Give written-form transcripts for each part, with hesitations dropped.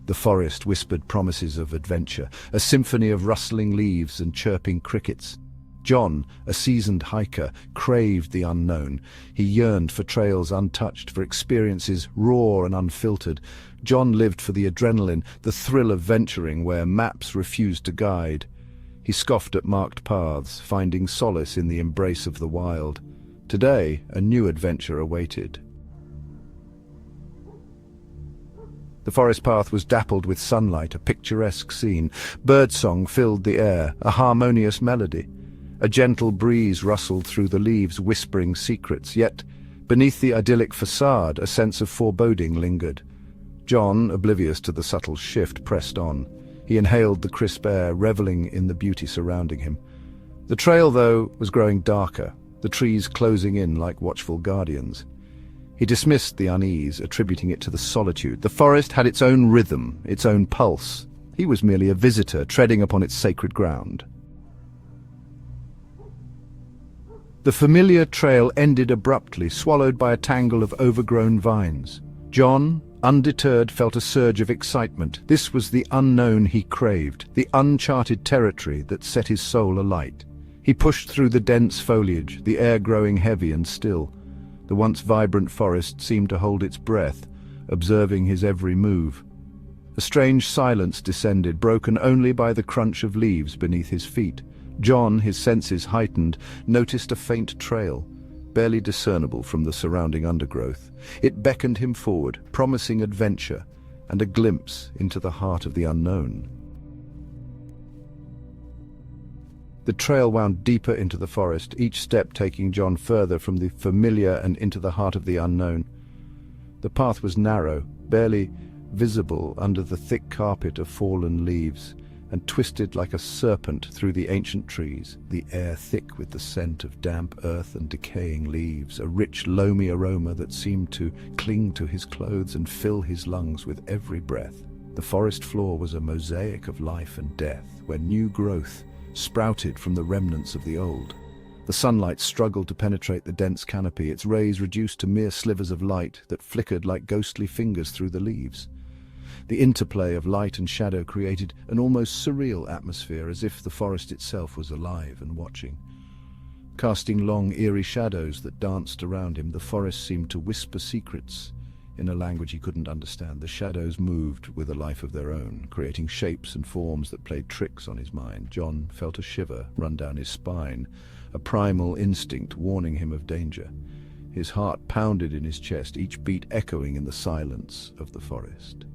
The forest whispered promises of adventure, a symphony of rustling leaves and chirping crickets. John, a seasoned hiker, craved the unknown. He yearned for trails untouched, for experiences raw and unfiltered. John lived for the adrenaline, the thrill of venturing where maps refused to guide. He scoffed at marked paths, finding solace in the embrace of the wild. Today, a new adventure awaited. The forest path was dappled with sunlight, a picturesque scene. Birdsong filled the air, a harmonious melody. A gentle breeze rustled through the leaves, whispering secrets, yet beneath the idyllic facade a sense of foreboding lingered. John, oblivious to the subtle shift, pressed on. He inhaled the crisp air, reveling in the beauty surrounding him. The trail, though, was growing darker, the trees closing in like watchful guardians. He dismissed the unease, attributing it to the solitude. The forest had its own rhythm, its own pulse. He was merely a visitor, treading upon its sacred ground. The familiar trail ended abruptly, swallowed by a tangle of overgrown vines. John, undeterred, felt a surge of excitement. This was the unknown he craved, the uncharted territory that set his soul alight. He pushed through the dense foliage, the air growing heavy and still. The once vibrant forest seemed to hold its breath, observing his every move. A strange silence descended, broken only by the crunch of leaves beneath his feet. John, his senses heightened, noticed a faint trail, barely discernible from the surrounding undergrowth. It beckoned him forward, promising adventure and a glimpse into the heart of the unknown. The trail wound deeper into the forest, each step taking John further from the familiar and into the heart of the unknown. The path was narrow, barely visible under the thick carpet of fallen leaves, and twisted like a serpent through the ancient trees, the air thick with the scent of damp earth and decaying leaves, a rich, loamy aroma that seemed to cling to his clothes and fill his lungs with every breath. The forest floor was a mosaic of life and death, where new growth sprouted from the remnants of the old. The sunlight struggled to penetrate the dense canopy, its rays reduced to mere slivers of light that flickered like ghostly fingers through the leaves. The interplay of light and shadow created an almost surreal atmosphere, as if the forest itself was alive and watching. Casting long, eerie shadows that danced around him, the forest seemed to whisper secrets in a language he couldn't understand. The shadows moved with a life of their own, creating shapes and forms that played tricks on his mind. John felt a shiver run down his spine, a primal instinct warning him of danger. His heart pounded in his chest, each beat echoing in the silence of the forest.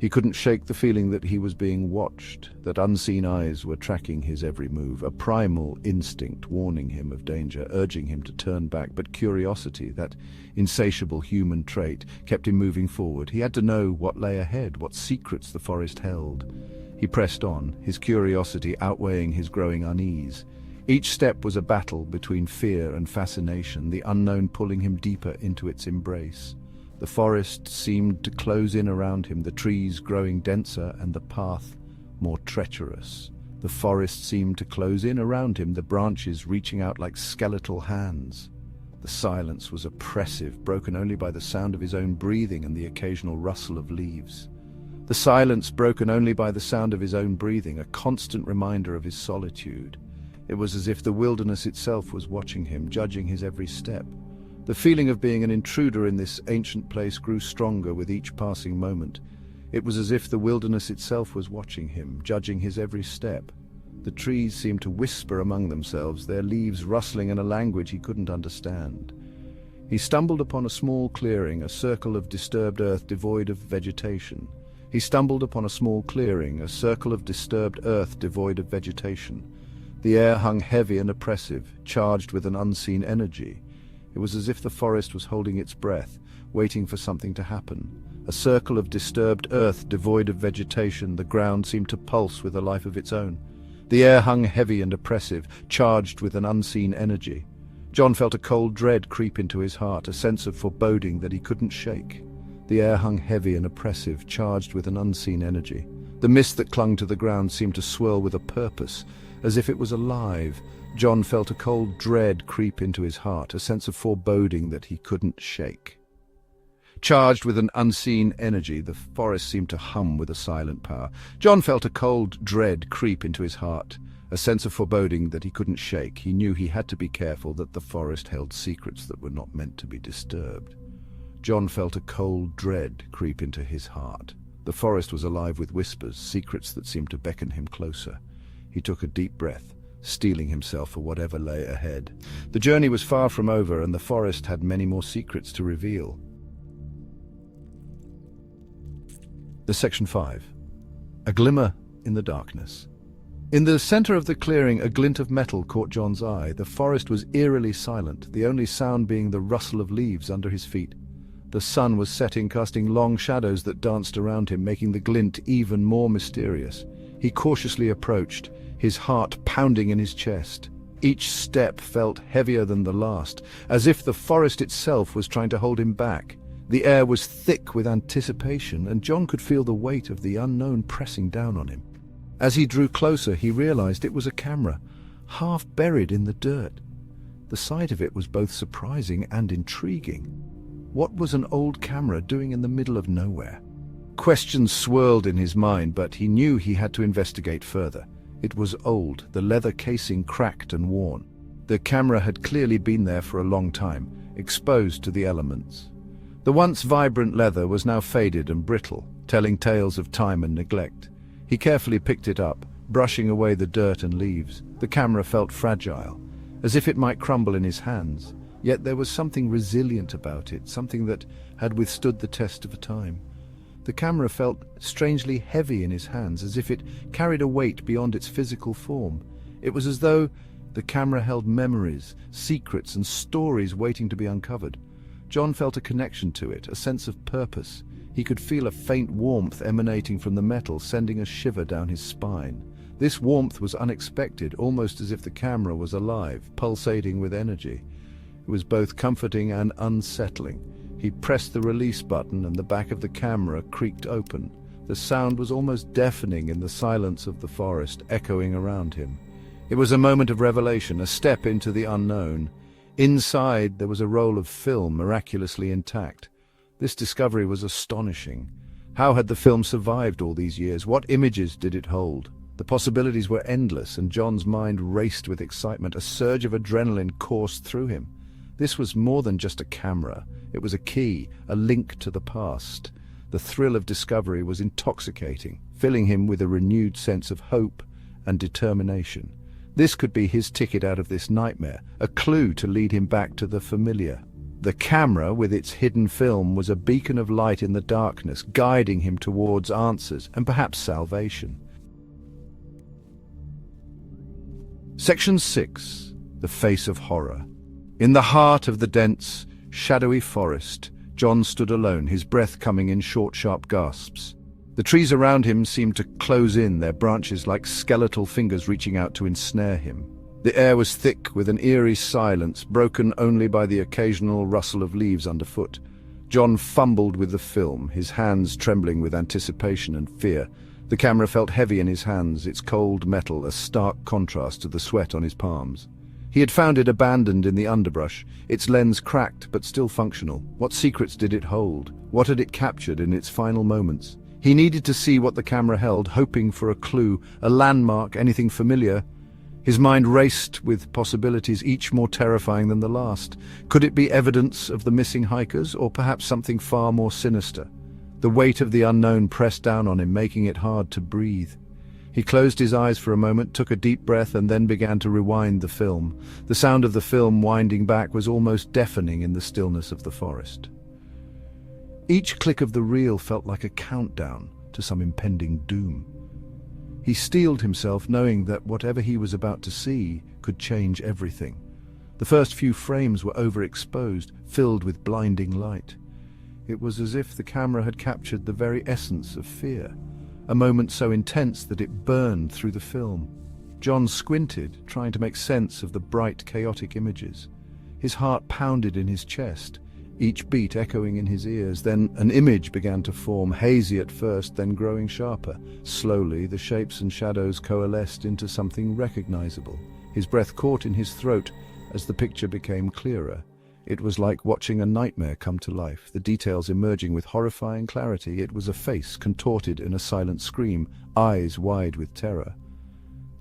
He couldn't shake the feeling that he was being watched, that unseen eyes were tracking his every move, a primal instinct warning him of danger, urging him to turn back. But curiosity, that insatiable human trait, kept him moving forward. He had to know what lay ahead, what secrets the forest held. He pressed on, his curiosity outweighing his growing unease. Each step was a battle between fear and fascination, the unknown pulling him deeper into its embrace. The forest seemed to close in around him, the trees growing denser and the path more treacherous. The forest seemed to close in around him, the branches reaching out like skeletal hands. The silence was oppressive, broken only by the sound of his own breathing and the occasional rustle of leaves. The silence broken only by the sound of his own breathing, a constant reminder of his solitude. It was as if the wilderness itself was watching him, judging his every step. The feeling of being an intruder in this ancient place grew stronger with each passing moment. It was as if the wilderness itself was watching him, judging his every step. The trees seemed to whisper among themselves, their leaves rustling in a language he couldn't understand. He stumbled upon a small clearing, a circle of disturbed earth devoid of vegetation. He stumbled upon a small clearing, a circle of disturbed earth devoid of vegetation. The air hung heavy and oppressive, charged with an unseen energy. It was as if the forest was holding its breath, waiting for something to happen. A circle of disturbed earth devoid of vegetation, the ground seemed to pulse with a life of its own. The air hung heavy and oppressive, charged with an unseen energy. John felt a cold dread creep into his heart, a sense of foreboding that he couldn't shake. The air hung heavy and oppressive, charged with an unseen energy. The mist that clung to the ground seemed to swirl with a purpose, as if it was alive. John felt a cold dread creep into his heart, a sense of foreboding that he couldn't shake. Charged with an unseen energy, the forest seemed to hum with a silent power. John felt a cold dread creep into his heart, a sense of foreboding that he couldn't shake. He knew he had to be careful, that the forest held secrets that were not meant to be disturbed. John felt a cold dread creep into his heart. The forest was alive with whispers, secrets that seemed to beckon him closer. He took a deep breath, steeling himself for whatever lay ahead. The journey was far from over, and the forest had many more secrets to reveal. Section 5. A glimmer in the darkness. In the center of the clearing, a glint of metal caught John's eye. The forest was eerily silent, the only sound being the rustle of leaves under his feet. The sun was setting, casting long shadows that danced around him, making the glint even more mysterious. He cautiously approached, his heart pounding in his chest. Each step felt heavier than the last, as if the forest itself was trying to hold him back. The air was thick with anticipation, and John could feel the weight of the unknown pressing down on him. As he drew closer, he realized it was a camera, half buried in the dirt. The sight of it was both surprising and intriguing. What was an old camera doing in the middle of nowhere? Questions swirled in his mind, but he knew he had to investigate further. It was old, the leather casing cracked and worn. The camera had clearly been there for a long time, exposed to the elements. The once vibrant leather was now faded and brittle, telling tales of time and neglect. He carefully picked it up, brushing away the dirt and leaves. The camera felt fragile, as if it might crumble in his hands. Yet there was something resilient about it, something that had withstood the test of time. The camera felt strangely heavy in his hands, as if it carried a weight beyond its physical form. It was as though the camera held memories, secrets, and stories waiting to be uncovered. John felt a connection to it, a sense of purpose. He could feel a faint warmth emanating from the metal, sending a shiver down his spine. This warmth was unexpected, almost as if the camera was alive, pulsating with energy. It was both comforting and unsettling. He pressed the release button and the back of the camera creaked open. The sound was almost deafening in the silence of the forest, echoing around him. It was a moment of revelation, a step into the unknown. Inside there was a roll of film, miraculously intact. This discovery was astonishing. How had the film survived all these years? What images did it hold? The possibilities were endless, and John's mind raced with excitement. A surge of adrenaline coursed through him. This was more than just a camera. It was a key, a link to the past. The thrill of discovery was intoxicating, filling him with a renewed sense of hope and determination. This could be his ticket out of this nightmare, a clue to lead him back to the familiar. The camera, with its hidden film, was a beacon of light in the darkness, guiding him towards answers and perhaps salvation. Section 6. The Face of Horror. In the heart of the dense, shadowy forest, John stood alone, his breath coming in short, sharp gasps. The trees around him seemed to close in, their branches like skeletal fingers reaching out to ensnare him. The air was thick with an eerie silence, broken only by the occasional rustle of leaves underfoot. John fumbled with the film, his hands trembling with anticipation and fear. The camera felt heavy in his hands, its cold metal a stark contrast to the sweat on his palms. He had found it abandoned in the underbrush, its lens cracked but still functional. What secrets did it hold? What had it captured in its final moments? He needed to see what the camera held, hoping for a clue, a landmark, anything familiar. His mind raced with possibilities, each more terrifying than the last. Could it be evidence of the missing hikers, or perhaps something far more sinister? The weight of the unknown pressed down on him, making it hard to breathe. He closed his eyes for a moment, took a deep breath, and then began to rewind the film. The sound of the film winding back was almost deafening in the stillness of the forest. Each click of the reel felt like a countdown to some impending doom. He steeled himself, knowing that whatever he was about to see could change everything. The first few frames were overexposed, filled with blinding light. It was as if the camera had captured the very essence of fear, a moment so intense that it burned through the film. John squinted, trying to make sense of the bright, chaotic images. His heart pounded in his chest, each beat echoing in his ears. Then an image began to form, hazy at first, then growing sharper. Slowly, the shapes and shadows coalesced into something recognizable. His breath caught in his throat as the picture became clearer. It was like watching a nightmare come to life, the details emerging with horrifying clarity. It was a face contorted in a silent scream, eyes wide with terror.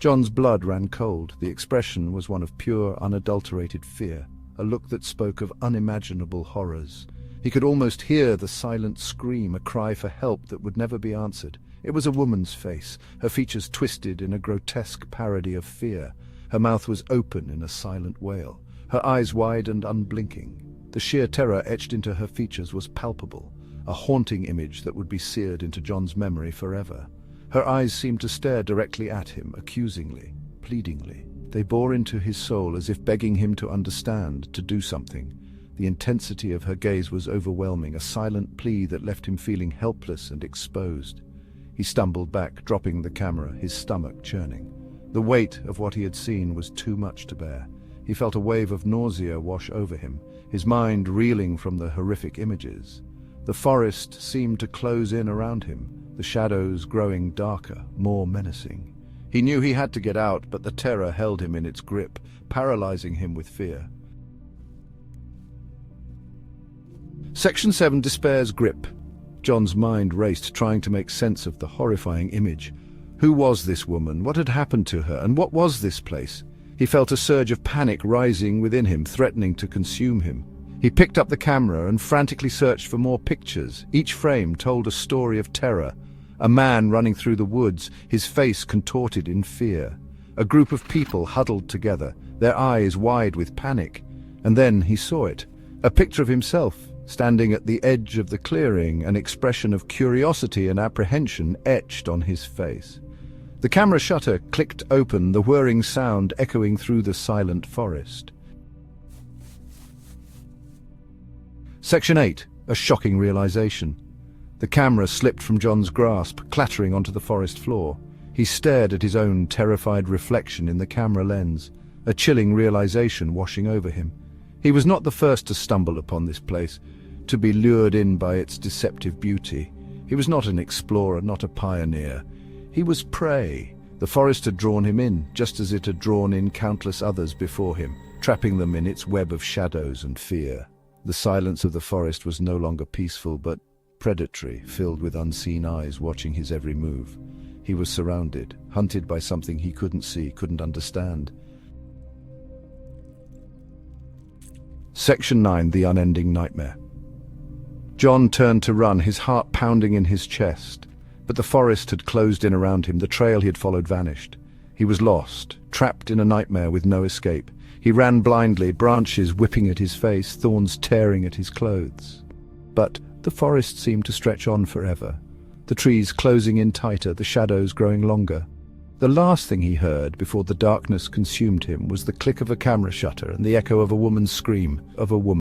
John's blood ran cold. The expression was one of pure, unadulterated fear, a look that spoke of unimaginable horrors. He could almost hear the silent scream, a cry for help that would never be answered. It was a woman's face, her features twisted in a grotesque parody of fear. Her mouth was open in a silent wail, her eyes wide and unblinking. The sheer terror etched into her features was palpable, a haunting image that would be seared into John's memory forever. Her eyes seemed to stare directly at him, accusingly, pleadingly. They bore into his soul as if begging him to understand, to do something. The intensity of her gaze was overwhelming, a silent plea that left him feeling helpless and exposed. He stumbled back, dropping the camera, his stomach churning. The weight of what he had seen was too much to bear. He felt a wave of nausea wash over him, his mind reeling from the horrific images. The forest seemed to close in around him, the shadows growing darker, more menacing. He knew he had to get out, but the terror held him in its grip, paralyzing him with fear. Section 7, Despair's Grip. John's mind raced, trying to make sense of the horrifying image. Who was this woman? What had happened to her? And what was this place? He felt a surge of panic rising within him, threatening to consume him. He picked up the camera and frantically searched for more pictures. Each frame told a story of terror. A man running through the woods, his face contorted in fear. A group of people huddled together, their eyes wide with panic. And then he saw it. A picture of himself, standing at the edge of the clearing, an expression of curiosity and apprehension etched on his face. The camera shutter clicked open, the whirring sound echoing through the silent forest. Section 8, a shocking realization. The camera slipped from John's grasp, clattering onto the forest floor. He stared at his own terrified reflection in the camera lens, a chilling realization washing over him. He was not the first to stumble upon this place, to be lured in by its deceptive beauty. He was not an explorer, not a pioneer. He was prey. The forest had drawn him in, just as it had drawn in countless others before him, trapping them in its web of shadows and fear. The silence of the forest was no longer peaceful, but predatory, filled with unseen eyes watching his every move. He was surrounded, hunted by something he couldn't see, couldn't understand. Section 9, The Unending Nightmare. John turned to run, his heart pounding in his chest. But the forest had closed in around him, the trail he had followed vanished. He was lost, trapped in a nightmare with no escape. He ran blindly, branches whipping at his face, thorns tearing at his clothes. But the forest seemed to stretch on forever, the trees closing in tighter, the shadows growing longer. The last thing he heard before the darkness consumed him was the click of a camera shutter and the echo of a woman's scream, of a woman.